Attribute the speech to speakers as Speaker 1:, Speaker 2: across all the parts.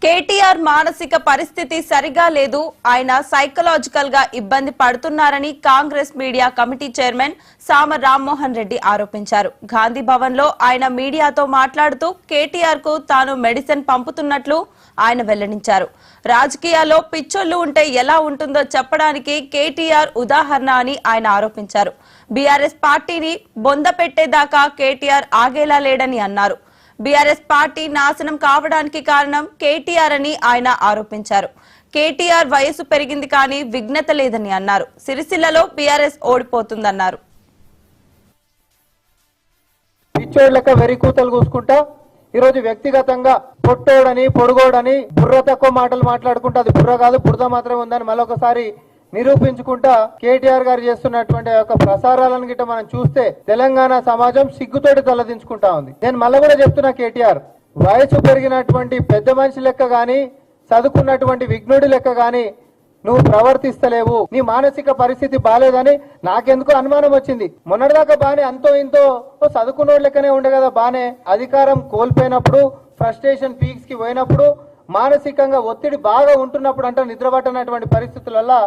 Speaker 1: కేటీఆర్ మానసిక పరిస్థితి సరిగా లేదు. ఆయన సైకలాజికల్ గా ఇబ్బంది పడుతున్నారని కాంగ్రెస్ మీడియా కమిటీ చైర్మన్ సామ రామ్మోహన్ రెడ్డి ఆరోపించారు. గాంధీ భవన్ లో ఆయన మీడియాతో మాట్లాడుతూ కేటీఆర్ కు తాను మెడిసిన్ పంపుతున్నట్లు ఆయన వెల్లడించారు. రాజకీయాల్లో పిచ్చోళ్లు ఉంటే ఎలా ఉంటుందో చెప్పడానికి కేటీఆర్ ఉదాహరణ అని ఆయన ఆరోపించారు. బీఆర్ఎస్ పార్టీని బొంద పెట్టేదాకా కేటీఆర్ ఆగేలా లేడని అన్నారు. బీఆర్ఎస్ పార్టీ నాశనం కావడానికి కారణం కేటీఆర్ అని ఆయన ఆరోపించారు. కేటీఆర్ వయసు పెరిగింది కానీ విఘ్నత లేదని అన్నారు. సిరిసిల్లలో బీఆర్ఎస్ ఓడిపోతుందన్నారు.
Speaker 2: పిచ్చోళ్ళక వెరి కూతలు కూసుకుంటా ఈరోజు వ్యక్తిగతంగా పొట్టోడని పొడుగోడని బుర్ర తక్కువ మాటలు మాట్లాడుకుంటా అది బుర్ర కాదు బురద మాత్రమే ఉందని మరొకసారి నిరూపించుకుంటా కేటీఆర్ గారు చేస్తున్నటువంటి యొక్క ప్రసారాలను గిట్ట మనం చూస్తే తెలంగాణ సమాజం సిగ్గుతోటి తలదించుకుంటా ఉంది. నేను మళ్ళీ కూడా చెప్తున్నా, కేటీఆర్ వయసు పెరిగినటువంటి పెద్ద మనిషి లెక్క గాని చదువుకున్నటువంటి విఘ్నుడి లెక్క గాని నువ్వు ప్రవర్తిస్తలేవు. నీ మానసిక పరిస్థితి బాలేదని నాకెందుకు అనుమానం వచ్చింది. మొన్నటిదాకా బానే అంతో ఇంతో చదువుకున్నోడు లెక్కనే ఉండే కదా బానే. అధికారం కోల్పోయినప్పుడు ఫ్రస్ట్రేషన్ పీక్స్ కి పోయినప్పుడు మానసికంగా ఒత్తిడి బాగా ఉంటున్నప్పుడు అంటే నిద్రపట్టనటువంటి పరిస్థితులలో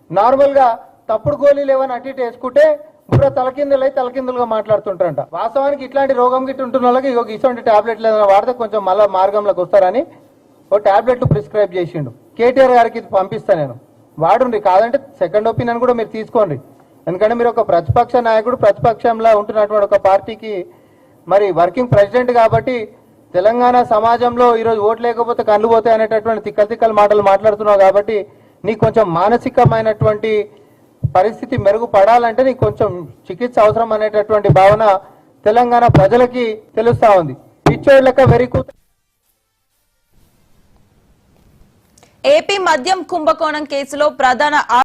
Speaker 2: నార్మల్ గా తప్పుడు గోళీలు ఏమైనా అటు ఇటు వేసుకుంటే బుర్ర తలకిందులుగా మాట్లాడుతుంటారంట. వాస్తవానికి ఇట్లాంటి రోగం గిట్టు ఉంటున్న వాళ్ళకి ఇటువంటి టాబ్లెట్లు ఏదైనా వాడితే కొంచెం మళ్ళా మార్గంలోకి వస్తారని ఓ టాబ్లెట్లు ప్రిస్క్రైబ్ చేసిండు. కేటీఆర్ గారికి ఇది పంపిస్తా నేను, వాడుండ్రి. కాదంటే సెకండ్ ఒపీనియన్ కూడా మీరు తీసుకోండి. ఎందుకంటే మీరు ఒక ప్రతిపక్ష నాయకుడు, ప్రతిపక్షంలో ఉంటున్నటువంటి ఒక పార్టీకి మరి వర్కింగ్ ప్రెసిడెంట్ కాబట్టి తెలంగాణ సమాజంలో ఈరోజు ఓట్లు లేకపోతే కళ్ళు పోతాయి అనేటటువంటి తిక్కలు మాటలు మాట్లాడుతున్నావు కాబట్టి నీకు కొంచెం మానసికమైనటువంటి పరిస్థితి మెరుగుపడాలంటే నీకు కొంచెం చికిత్స అవసరం అనేటటువంటి భావన తెలంగాణ ప్రజలకి తెలుస్తా ఉంది. పిచ్చోళ్ళక వెరికూత.
Speaker 1: ఏపీ మద్యం కుంభకోణం కేసులో ప్రధాన